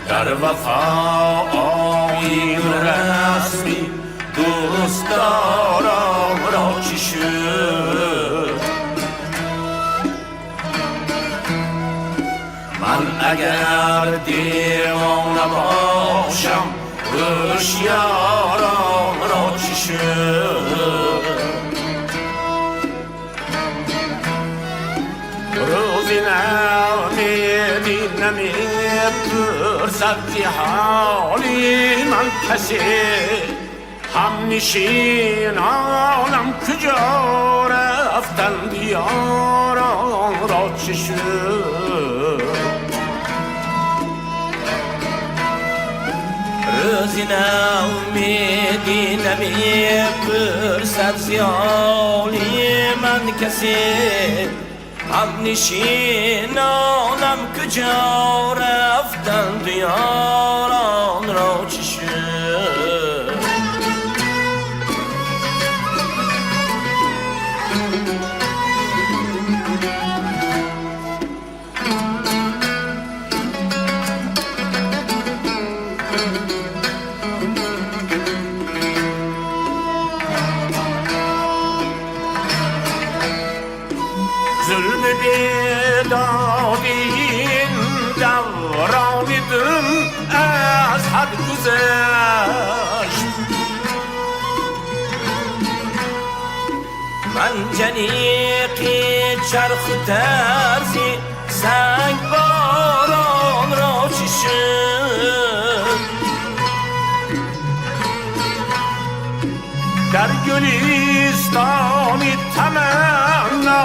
در وفای رسمی دوست دارم را چی شد؟ من اگر دیوانه باشم هوشیاران را چی شد؟ روزی نمیدی نمیپرسد زی حالی من کسی هم نشینانم کجا رفتند یاران را چه شد؟ روزی نمیدی نمیپرسد زی حالی من کسی هم نشینانم کجا رفتند یاران را چه شد؟ ظلم بیدادین دورانیدم از حد گذشت. من جنیقی چرخ ترزی سنگ باران را چی شد؟ در گلیستانی تمنا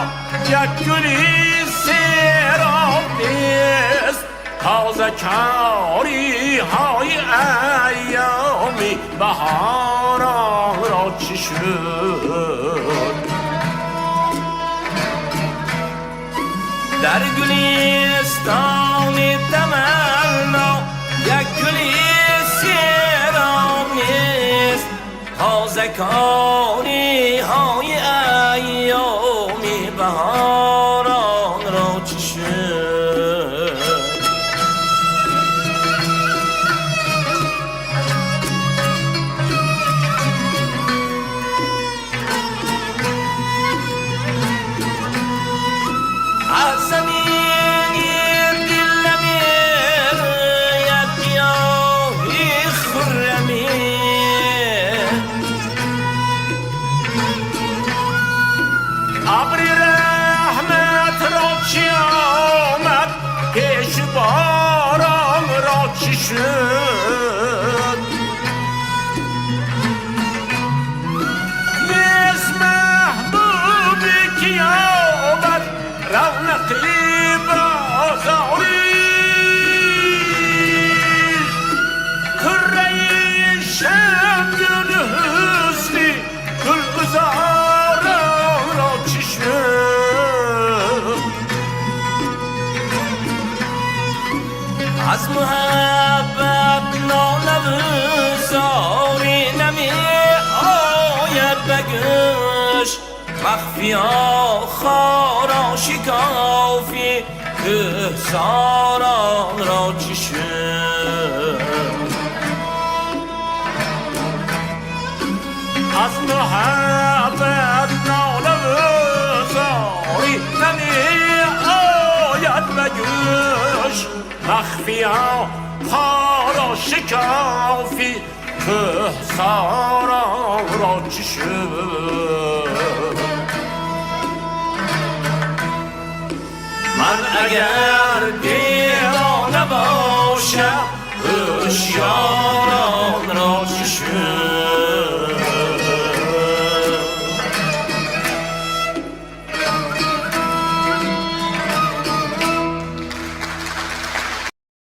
یک گلی سیراب نیست. تازه کاری های ایامی بهاران را چی شد؟ در گلیستانی تمنا یک گلی سیراب نیست. تازه کاری های ایامی بهاران را چی شد؟ از زمینی دل نمیر یک گیاهی خرمی ابری رحمت را چی آمد پیش باران را چی شد؟ نیست محبوبی که آمد رونقی بازاری کره شمدون حسنی گلگزاران را چی شد؟ از محبت ناله و زاری نمی آید به گوش. مخفیا خارا شکافی کهساران را چی شد؟ از محبت ناله و زاری نمی آید به گوش. مخفیا خارا شکافی کهساران را چی شد؟ من اگر دیوانه باشم هوشیاران را چی شد؟